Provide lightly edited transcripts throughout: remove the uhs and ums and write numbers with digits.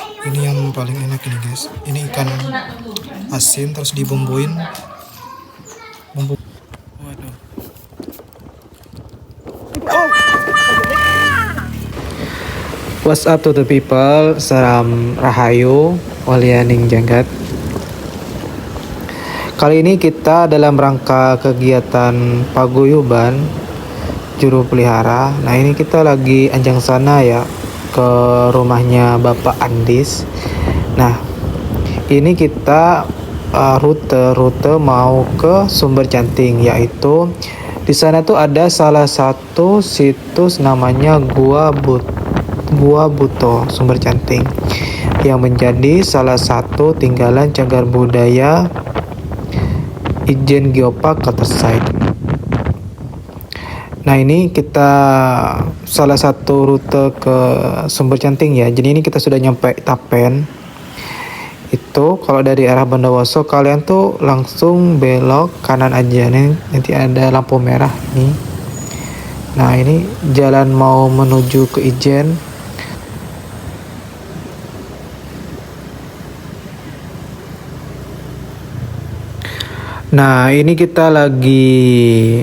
Ini yang paling enak ini guys. Ini ikan asin terus dibumbuin bumbu. Waduh. What's up to the people? Salam Rahayu, walianing janggat. Kali ini kita dalam rangka kegiatan paguyuban juru pelihara. Nah ini kita lagi anjang sana ya, ke rumahnya Bapak Andis. Nah ini kita rute mau ke Sumber Canting, yaitu di sana tuh ada salah satu situs namanya Gua Buto Sumber Canting yang menjadi salah satu tinggalan cagar budaya Ijen Geopark Waterside. Nah ini kita salah satu rute ke Sumber Canting ya. Jadi ini kita sudah nyampe Tapen. Itu kalau dari arah Bondowoso kalian tuh langsung belok kanan aja nih. Nanti ada lampu merah nih. Nah ini jalan mau menuju ke Ijen. Nah ini kita lagi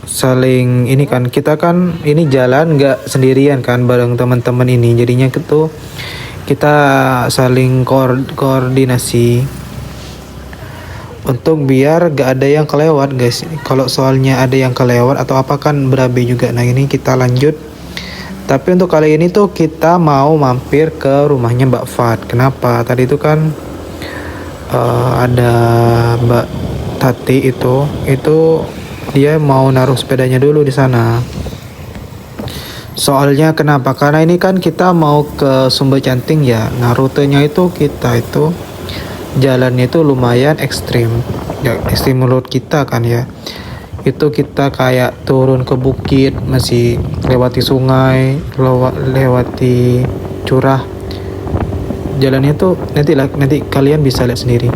saling ini kan, kita kan ini jalan nggak sendirian kan, bareng teman-teman ini, jadinya itu kita saling koordinasi untuk biar gak ada yang kelewat guys. Kalau soalnya ada yang kelewat atau apa kan berabe juga. Nah ini kita lanjut, tapi untuk kali ini tuh kita mau mampir ke rumahnya Mbak Fat. Kenapa? Tadi itu kan ada Mbak Tati itu dia mau naruh sepedanya dulu di sana. Soalnya kenapa? Karena ini kan kita mau ke Sumber Canting ya. Nah rutenya itu kita itu jalannya itu lumayan ekstrim ya, ekstrim menurut kita kan ya. Itu kita kayak turun ke bukit, masih lewati sungai, lewati curah. Jalannya tuh nanti kalian bisa lihat sendiri.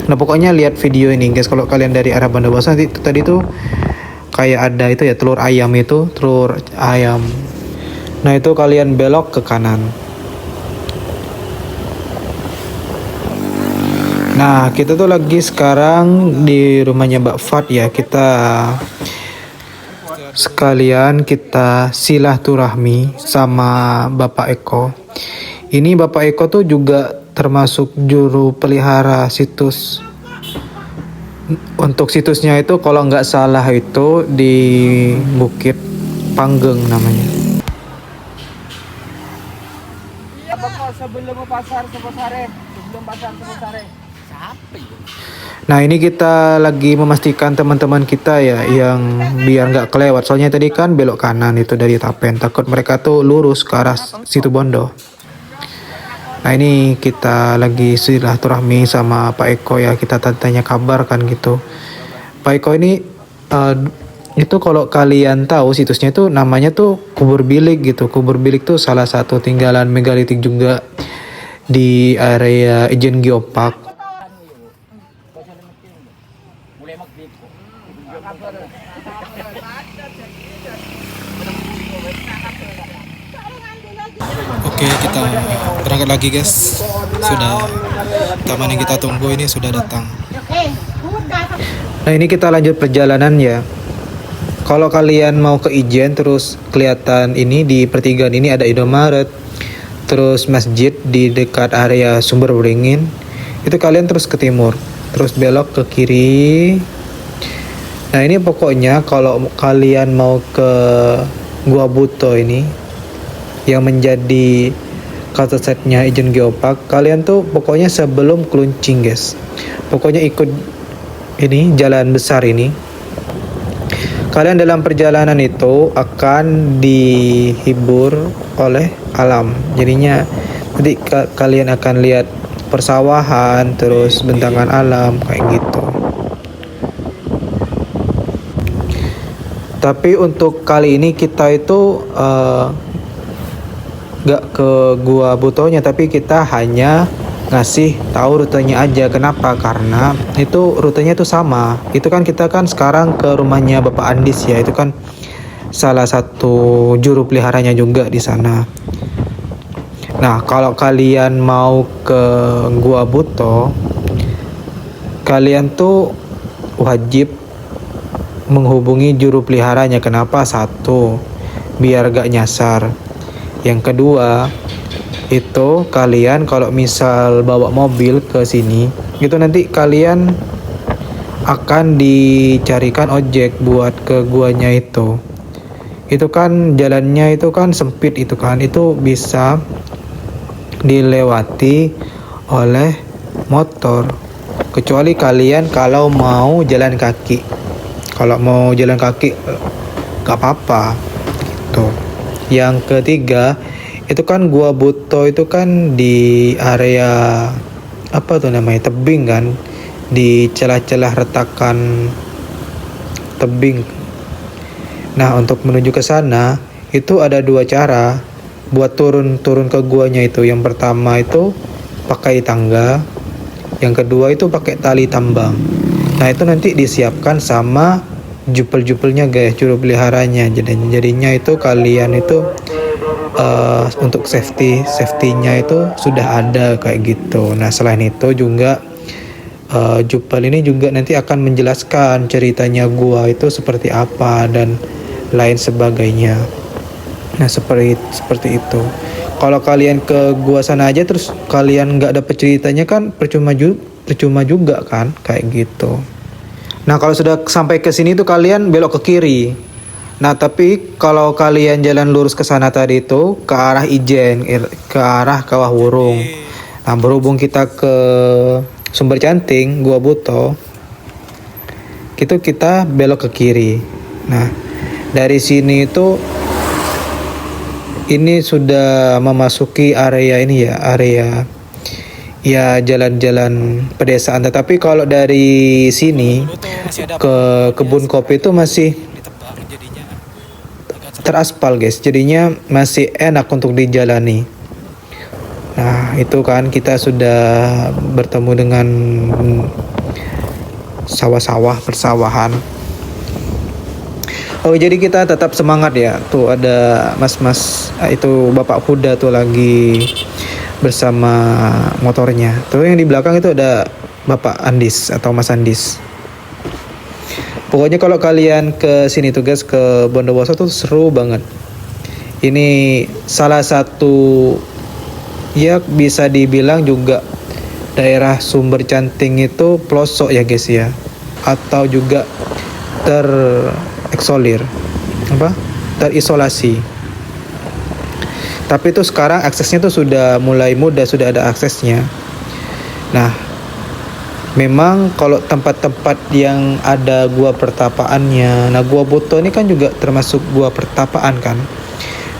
Nah pokoknya lihat video ini guys. Kalau kalian dari arah Bondowoso nanti tadi tuh kayak ada itu ya, telur ayam. Nah itu kalian belok ke kanan. Nah kita tuh lagi sekarang di rumahnya Mbak Fat ya. Kita sekalian kita silaturahmi sama Bapak Eko. Ini Bapak Eko tuh juga termasuk juru pelihara situs. Untuk situsnya itu kalau nggak salah itu di Bukit Panggeng namanya. Sebelum pasar Sebosare. Nah ini kita lagi memastikan teman-teman kita ya yang biar nggak kelewat. Soalnya tadi kan belok kanan itu dari Tapen, takut mereka tuh lurus ke arah situ Bondo. Nah ini kita lagi silaturahmi sama Pak Eko ya, kita tanya kabar kan gitu. Pak Eko ini itu kalau kalian tahu situsnya itu namanya tuh Kubur Bilik gitu. Kubur Bilik tuh salah satu tinggalan megalitik juga di area Ijen Geopark. Oke, kita berangkat lagi guys. Sudah taman yang kita tunggu ini sudah datang. Nah ini kita lanjut perjalanan ya. Kalau kalian mau ke Ijen terus kelihatan ini di pertigaan ini ada Indomaret, terus masjid di dekat area Sumber Beringin. Itu kalian terus ke timur, terus belok ke kiri. Nah ini pokoknya kalau kalian mau ke Gua Buto ini yang menjadi watersetnya Ijen Geopark, kalian tuh pokoknya sebelum Kluncing guys, pokoknya ikut ini jalan besar ini. Kalian dalam perjalanan itu akan dihibur oleh alam, jadinya nanti kalian akan lihat persawahan terus bentangan alam kayak gitu. Tapi untuk kali ini kita itu gak ke Gua Butonya, tapi kita hanya ngasih tahu rutenya aja. Kenapa? Karena itu rutenya itu sama. Itu kan kita kan sekarang ke rumahnya Bapak Andis ya. Itu kan salah satu juru peliharanya juga di sana. Nah, kalau kalian mau ke Gua Buto, kalian tuh wajib menghubungi juru peliharanya. Kenapa? Satu, biar gak nyasar. Yang kedua, itu kalian kalau misal bawa mobil ke sini, itu nanti kalian akan dicarikan ojek buat ke guanya itu. Itu kan jalannya itu kan sempit, itu kan itu bisa dilewati oleh motor, kecuali kalian kalau mau jalan kaki. Kalau mau jalan kaki gak apa-apa gitu. Yang ketiga, itu kan Gua Buto itu kan di area apa tuh namanya, tebing kan, di celah-celah retakan tebing. Nah, untuk menuju ke sana itu ada dua cara buat turun ke guanya itu. Yang pertama itu pakai tangga, yang kedua itu pakai tali tambang. Nah, itu nanti disiapkan sama jupel-jupelnya guys, juru peliharanya. Jadinya itu kalian itu untuk safety-nya itu sudah ada kayak gitu. Nah, selain itu juga jupel ini juga nanti akan menjelaskan ceritanya gua itu seperti apa dan lain sebagainya. Nah, seperti itu. Kalau kalian ke gua sana aja terus kalian nggak dapet ceritanya kan percuma juga kan kayak gitu. Nah, kalau sudah sampai ke sini tuh kalian belok ke kiri. Nah, tapi kalau kalian jalan lurus ke sana tadi itu ke arah Ijen, ke arah Kawah Wurung. Nah, berhubung kita ke Sumber Canting, Gua Buto, itu kita belok ke kiri. Nah, dari sini itu ini sudah memasuki area ini ya, area ya jalan-jalan pedesaan. Tetapi kalau dari sini ke kebun kopi itu masih teraspal guys, jadinya masih enak untuk dijalani. Nah, itu kan kita sudah bertemu dengan sawah-sawah, persawahan. Oh, jadi kita tetap semangat ya. Tuh ada mas-mas itu Bapak Kuda tuh lagi bersama motornya. Tuh yang di belakang itu ada Bapak Andis atau Mas Andis. Pokoknya kalau kalian ke sini tuh guys, ke Bondowoso tuh seru banget. Ini salah satu ya bisa dibilang juga daerah Sumber Canting itu pelosok ya guys ya, atau juga terisolasi. Tapi itu sekarang aksesnya tuh sudah mulai mudah, sudah ada aksesnya. Nah, memang kalau tempat-tempat yang ada gua pertapaannya, nah Gua Buto ini kan juga termasuk gua pertapaan kan.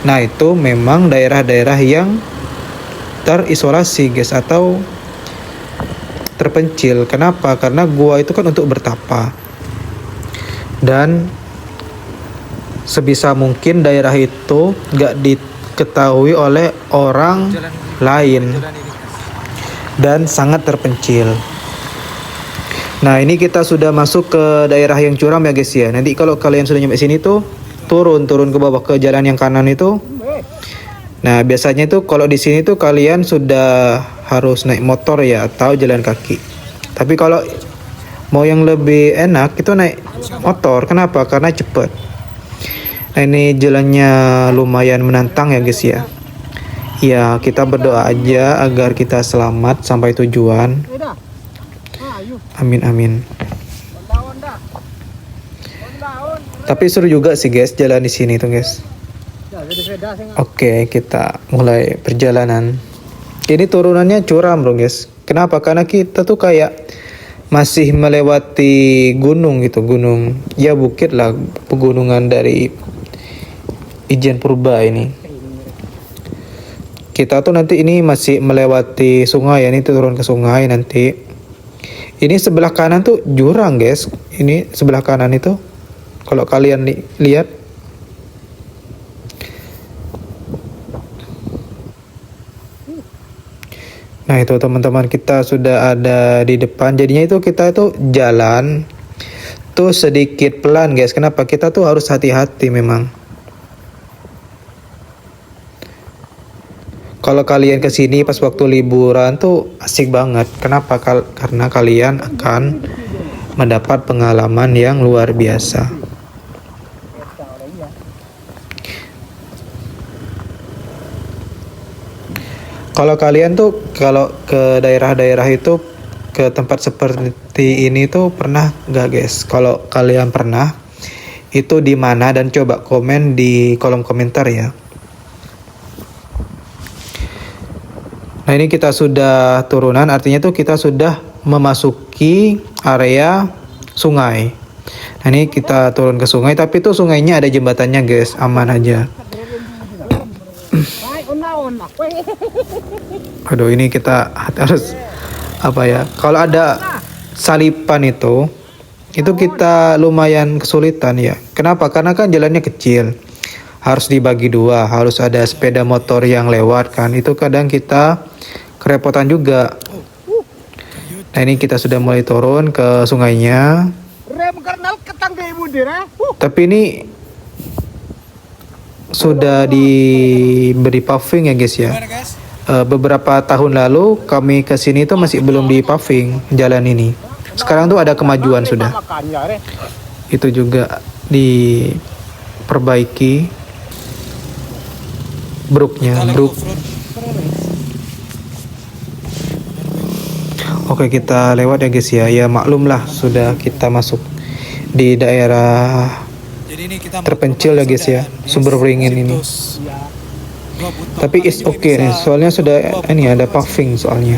Nah, itu memang daerah-daerah yang terisolasi guys, atau terpencil. Kenapa? Karena gua itu kan untuk bertapa. Dan sebisa mungkin daerah itu gak diketahui oleh orang lain dan sangat terpencil. Nah, ini kita sudah masuk ke daerah yang curam ya guys ya. Nanti kalau kalian sudah nyampe sini tuh turun ke bawah ke jalan yang kanan itu. Nah, biasanya itu kalau di sini tuh kalian sudah harus naik motor ya atau jalan kaki. Tapi kalau mau yang lebih enak itu naik motor. Kenapa? Karena cepet. Nah, ini jalannya lumayan menantang ya guys ya. Ya, kita berdoa aja agar kita selamat sampai tujuan. Amin amin. Tapi seru juga sih guys jalan di sini tuh guys. Oke, kita mulai perjalanan. Ini turunannya curam bro guys. Kenapa? Karena kita tuh kayak masih melewati gunung gitu, gunung ya, bukit lah, pegunungan dari Ijen Purba ini. Kita tuh nanti ini masih melewati sungai ya, ini turun ke sungai nanti. Ini sebelah kanan tuh jurang guys. Ini sebelah kanan itu kalau kalian lihat. Nah, itu teman-teman, kita sudah ada di depan. Jadinya itu kita itu jalan tuh sedikit pelan guys. Kenapa? Kita tuh harus hati-hati memang. Kalau kalian kesini pas waktu liburan tuh asik banget. Kenapa? Karena kalian akan mendapat pengalaman yang luar biasa. Kalau kalian tuh kalau ke daerah-daerah itu, ke tempat seperti ini tuh pernah nggak guys? Kalau kalian pernah, itu di mana, dan coba komen di kolom komentar ya. Nah ini kita sudah turunan, artinya tuh kita sudah memasuki area sungai. Nah ini kita turun ke sungai, tapi tuh sungainya ada jembatannya guys, aman aja. Aduh ini kita harus apa ya? Kalau ada salipan itu kita lumayan kesulitan ya. Kenapa? Karena kan jalannya kecil. Harus dibagi dua, harus ada sepeda motor yang lewat kan. Itu kadang kita kerepotan juga. Nah ini kita sudah mulai turun ke sungainya. Tapi ini sudah diberi paving ya guys ya. Beberapa tahun lalu kami ke sini tuh masih belum di paving jalan ini. Sekarang tuh ada kemajuan sudah. Itu juga diperbaiki. Brooknya. Oke kita lewat ya guys ya. Ya maklum lah sudah kita masuk di daerah terpencil ya guys ya, sumber beringin ini. Tapi it's okay nih, soalnya sudah ini ada paving soalnya.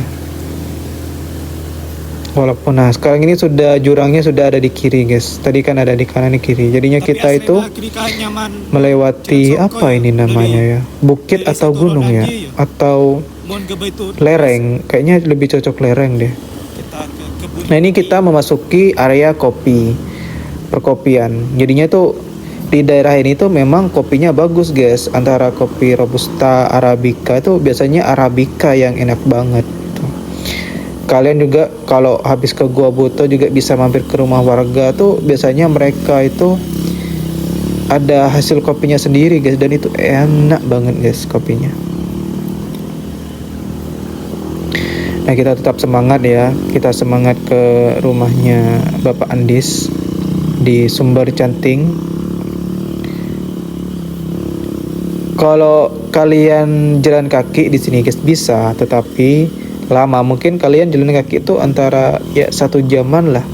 Walaupun nah sekarang ini sudah jurangnya sudah ada di kiri guys. Tadi kan ada di kanan di kiri. Jadinya kita itu melewati apa ini namanya ya? Bukit atau gunung ya? Atau lereng? Kayaknya lebih cocok lereng deh. Nah ini kita memasuki area kopi, perkopian. Jadinya tuh di daerah ini tuh memang kopinya bagus guys. Antara kopi Robusta, Arabica itu biasanya Arabica yang enak banget. Kalian juga kalau habis ke Gua Buto juga bisa mampir ke rumah warga tuh, biasanya mereka itu ada hasil kopinya sendiri guys, dan itu enak banget guys kopinya. Nah kita tetap semangat ya, kita semangat ke rumahnya Bapak Andis di Sumber Canting. Kalau kalian jalan kaki di sini guys bisa, tetapi lama. Mungkin kalian jalan kaki itu antara ya 1 jaman lah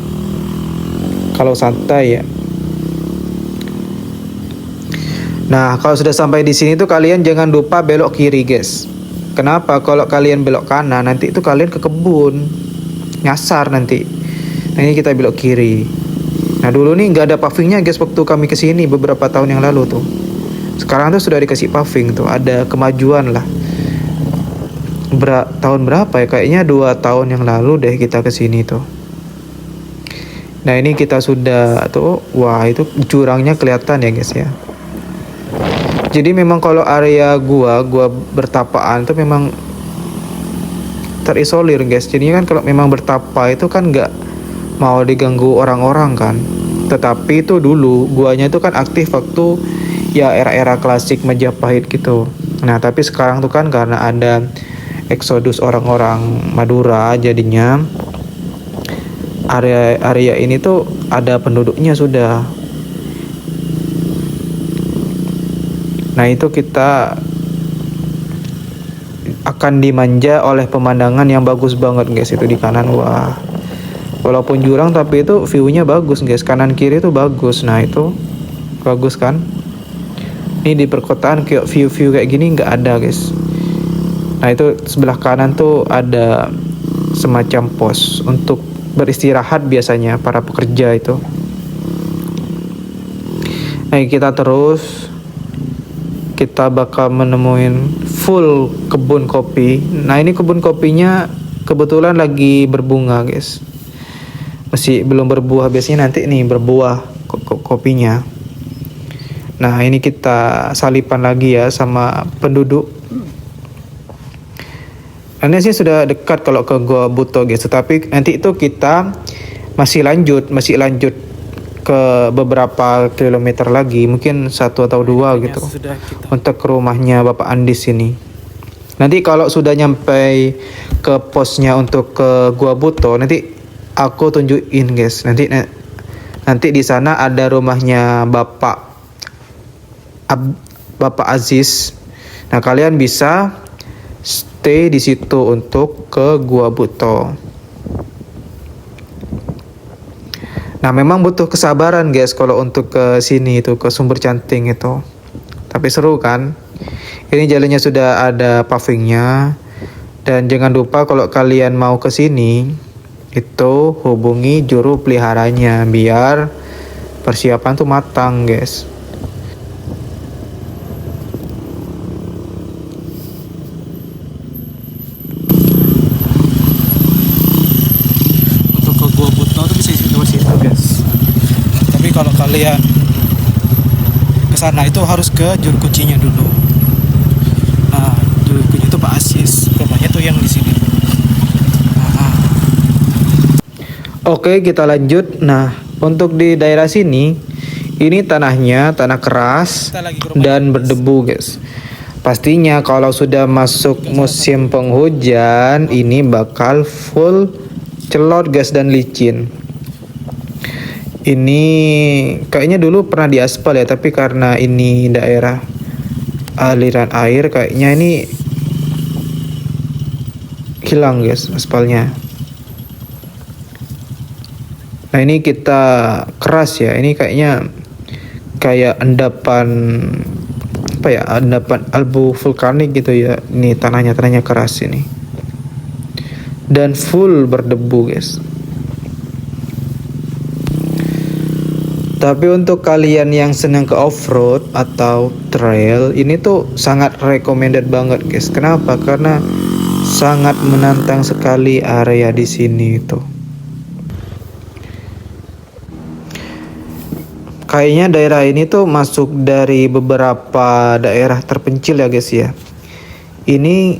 kalau santai ya. Nah kalau sudah sampai di sini tuh kalian jangan lupa belok kiri guys. Kenapa? Kalau kalian belok kanan nanti itu kalian ke kebun, nyasar nanti. Nah ini kita belok kiri. Nah dulu nih nggak ada pavingnya guys waktu kami kesini beberapa tahun yang lalu tuh. Sekarang tuh sudah dikasih paving tuh, ada kemajuan lah. Tahun berapa ya, kayaknya 2 tahun yang lalu deh kita kesini tuh. Nah ini kita sudah tuh, wah itu jurangnya kelihatan ya guys ya. Jadi memang kalau area gua bertapaan tuh memang terisolir guys. Jadi kan kalau memang bertapa itu kan nggak mau diganggu orang-orang kan. Tetapi itu dulu guanya itu kan aktif waktu ya era-era klasik Majapahit gitu. Nah tapi sekarang tuh kan karena ada eksodus orang-orang Madura, jadinya area ini tuh ada penduduknya sudah. Nah itu kita akan dimanja oleh pemandangan yang bagus banget guys. Itu di kanan, wah walaupun jurang tapi itu view-nya bagus guys, kanan kiri itu bagus. Nah itu bagus kan. Ini di perkotaan kayak view-view kayak gini nggak ada guys. Nah itu sebelah kanan tuh ada semacam pos untuk beristirahat biasanya para pekerja itu. Nah kita terus, kita bakal menemuin full kebun kopi. Nah ini kebun kopinya kebetulan lagi berbunga guys. Masih belum berbuah, biasanya nanti nih berbuah kopinya. Nah ini kita salipan lagi ya sama penduduk. Ini sih sudah dekat kalau ke Gua Buto guys, tapi nanti itu kita masih lanjut ke beberapa kilometer lagi, mungkin 1 atau 2 gitu, untuk ke rumahnya Bapak Andis ini. Nanti kalau sudah nyampe ke posnya untuk ke Gua Buto, nanti aku tunjukin guys. Nanti di sana ada rumahnya Bapak Aziz. Nah, kalian bisa stay di situ untuk ke Gua Buto. Nah, memang butuh kesabaran guys kalau untuk ke sini itu, ke Sumber Canting itu. Tapi seru kan? Ini jalannya sudah ada pavingnya. Dan jangan lupa kalau kalian mau ke sini itu hubungi juru peliharanya biar persiapan tuh matang guys. Untuk ke Gua Buto tuh bisa lewat situ guys. Tapi kalau kalian ke sana itu harus ke juru kuncinya dulu. Nah, juru kunci itu Pak Asis, rumahnya tuh yang di sini. Oke, kita lanjut. Nah, untuk di daerah sini, ini tanahnya tanah keras dan berdebu, guys. Pastinya kalau sudah masuk musim penghujan, ini bakal full celor, guys, dan licin. Ini kayaknya dulu pernah diaspal ya, tapi karena ini daerah aliran air, kayaknya ini hilang, guys, aspalnya. Nah, ini kita keras ya. Ini kayaknya kayak endapan apa ya? Endapan abu vulkanik gitu ya. Ini tanahnya keras ini. Dan full berdebu, guys. Tapi untuk kalian yang senang ke off-road atau trail, ini tuh sangat recommended banget, guys. Kenapa? Karena sangat menantang sekali area di sini itu. Kayaknya daerah ini tuh masuk dari beberapa daerah terpencil ya guys ya. Ini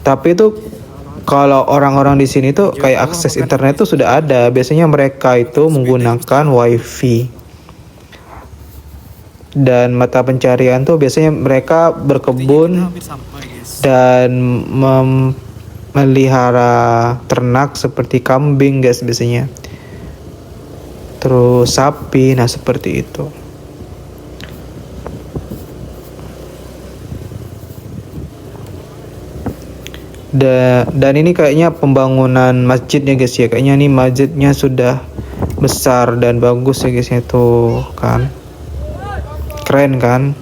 tapi tuh kalau orang-orang di sini tuh kayak akses internet tuh sudah ada. Biasanya mereka itu menggunakan wifi. Dan mata pencarian tuh biasanya mereka berkebun dan memelihara ternak seperti kambing guys biasanya. Terus sapi, nah seperti itu. Dan ini kayaknya pembangunan masjidnya guys ya. Kayaknya ini masjidnya sudah besar dan bagus ya guys ya, tuh kan. Keren kan?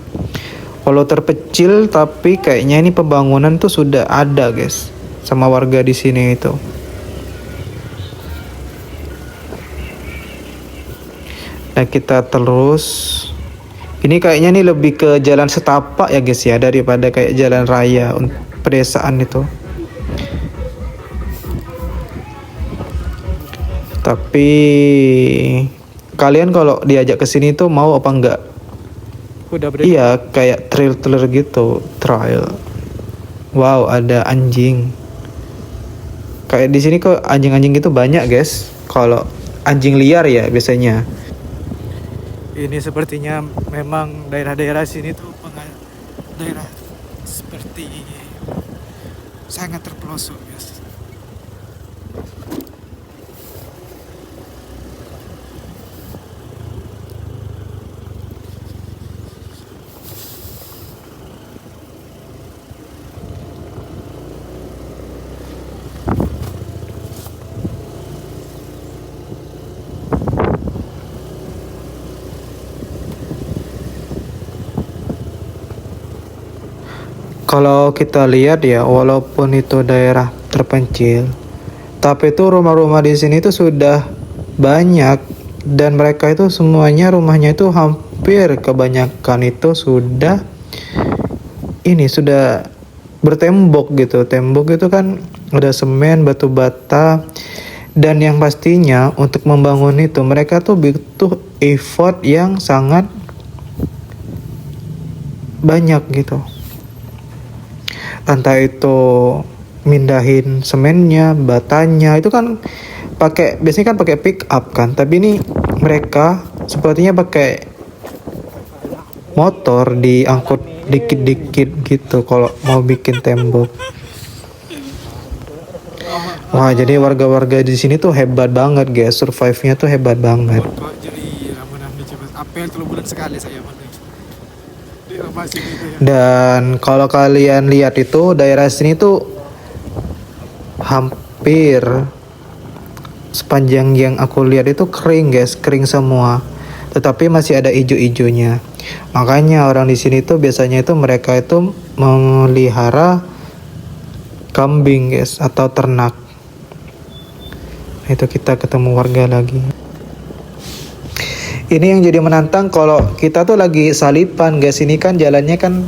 Walau terpencil tapi kayaknya ini pembangunan tuh sudah ada guys sama warga di sini itu. Nah, kita terus. Ini kayaknya nih lebih ke jalan setapak ya guys ya, daripada kayak jalan raya pedesaan itu. Tapi kalian kalau diajak ke sini tuh mau apa enggak? Iya, kayak trail gitu, trail. Wow, ada anjing. Kayak di sini kok anjing-anjing gitu banyak guys. Kalau anjing liar ya biasanya. Ini sepertinya memang daerah-daerah sini tuh daerah seperti sangat terpelosok guys. Kalau kita lihat ya, walaupun itu daerah terpencil, tapi itu rumah-rumah di sini tuh sudah banyak dan mereka itu semuanya rumahnya itu hampir kebanyakan itu sudah bertembok gitu. Tembok itu kan ada semen, batu bata, dan yang pastinya untuk membangun itu mereka tuh butuh effort yang sangat banyak gitu. Entah itu mindahin semennya, batanya, itu kan biasanya kan pakai pick up kan, tapi ini mereka sepertinya pakai motor diangkut dikit-dikit gitu kalau mau bikin tembok. Wah, jadi warga-warga di sini tuh hebat banget guys, survive-nya tuh hebat banget. Dan kalau kalian lihat itu daerah sini tuh hampir sepanjang yang aku lihat itu kering guys, kering semua. Tetapi masih ada ijo-ijonya. Makanya orang di sini tuh biasanya itu mereka itu memelihara kambing guys atau ternak. Itu kita ketemu warga lagi. Ini yang jadi menantang kalau kita tuh lagi salipan guys. Ini kan jalannya kan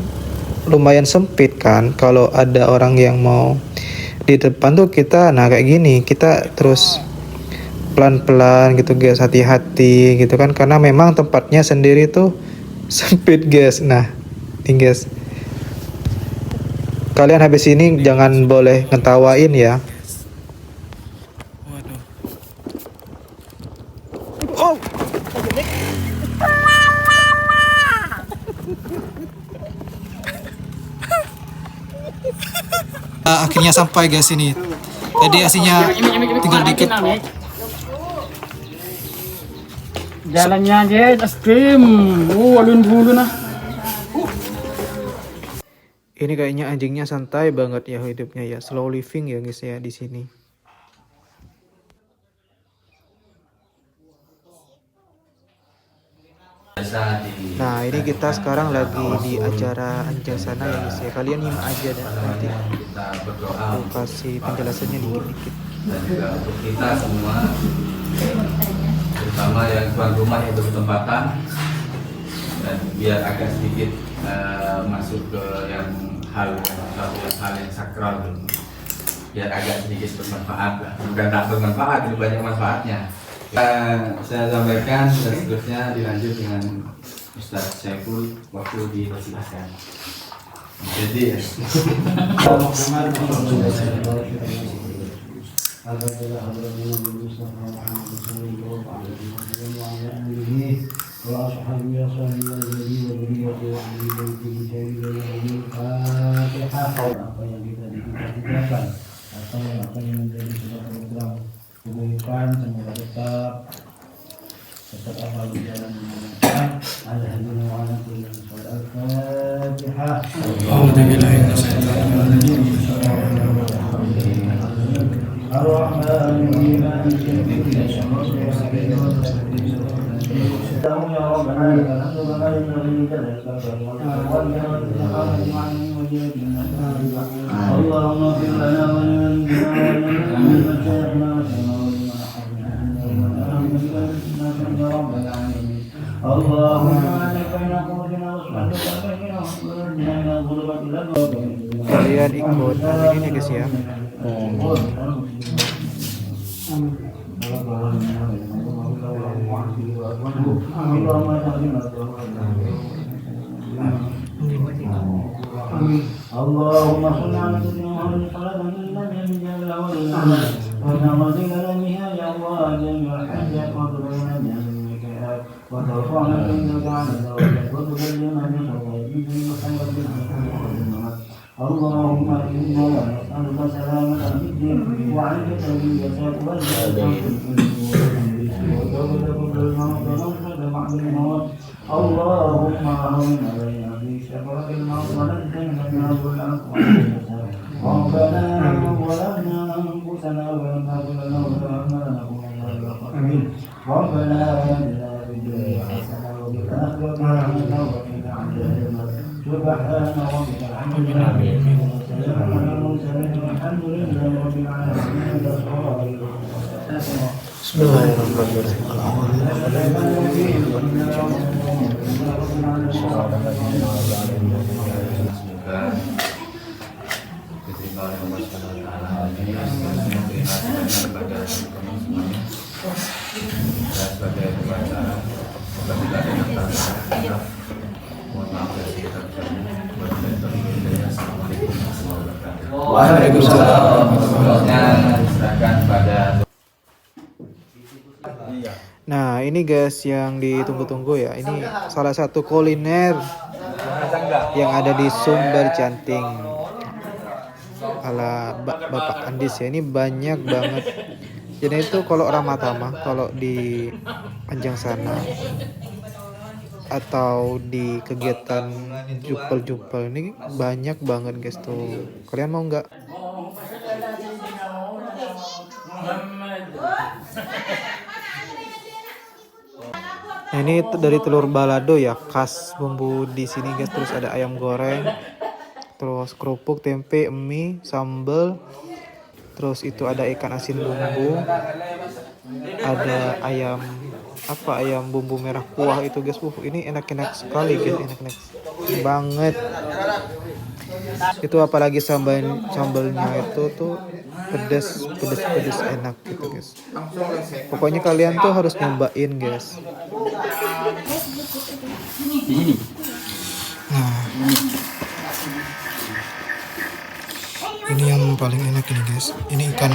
lumayan sempit kan. Kalau ada orang yang mau di depan tuh kita, nah kayak gini, kita terus pelan-pelan gitu guys, hati-hati gitu kan, karena memang tempatnya sendiri tuh sempit guys. Nah nih guys, kalian habis ini jangan boleh ngetawain ya. Oh. Akhirnya sampai guys ini. Tadi aslinya tinggal dikit. Jalannya aja es krim. Alun bulu nah. Ini kayaknya anjingnya santai banget ya hidupnya ya, slow living ya guys ya di sini. Nah ini kita sekarang lagi di acara anjing sana ya guys ya. Kalian nyimak aja dan nanti aku kasih penjelasannya dikit-dikit. Dan juga untuk kita semua, terutama yang tuan rumah yang berkesempatan, dan biar agak sedikit masuk ke yang hal yang sakral, biar agak sedikit bermanfaat lah. Bukan tak bermanfaat, itu banyak manfaatnya. Saya sampaikan dan seterusnya dilanjut dengan Ustaz Syaiful waktu dipersilahkan. Jadi apa yang menjadi sebuah program kebaikan semoga tetap amal berjalan dengan alhamdulillah wa ala kulli al-fatihah. Kalian ikut ini guys ya. Allahumma shalli ala sayyidina Muhammad sallallahu alaihi Allahumma inna nas'aluka salamatan fid din wa 'afiyatan fil jasad wal Allahumma hawwin 'alaina bi shafaqatil maut wa najjina min al-'adab ربنا ظلمنا أنفسنا وإن تغفر لنا وترحمنا لنكونن من الخاسرين ربنا آتنا في الدنيا حسنة وفي الآخرة حسنة وقنا عذاب النار سبحان ربك الحمد لله وسلام على المرسلين والحمد لله رب العالمين. بسم الله الرحمن semoga diterima oleh Allah Subhanahu wa taala. Ini kepada teman semuanya. Saya sebagai pembaca apabila ada yang tersalah, mohon maaf dari kita bersama. Assalamualaikum warahmatullahi wabarakatuh. Waalaikumsalam. Diserahkan pada. Nah ini guys yang ditunggu-tunggu ya. Ini salah satu kuliner yang ada di Sumber Canting ala Bapak Andis ya. Ini banyak banget. Jadi itu kalau Ramatama, kalau di Anjang sana atau di kegiatan jupel-jupel ini banyak banget guys tuh. Kalian mau nggak? Nah, ini dari telur balado ya, khas bumbu di sini guys. Terus ada ayam goreng, terus kerupuk, tempe, mie, sambal. Terus itu ada ikan asin bumbu, ada ayam bumbu merah kuah itu guys. Ini enak-enak sekali guys, enak-enak banget. Itu apalagi sambalnya itu tuh pedas enak gitu guys. Pokoknya kalian tuh harus nyobain guys. Nah, ini yang paling enak ini guys. Ini ikan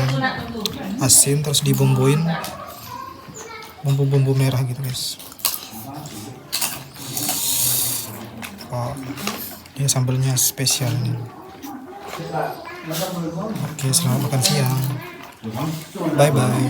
asin terus dibumbuin bumbu-bumbu merah gitu guys. Oh, ini sambalnya spesial nih. Oke, selamat makan siang. Bye bye.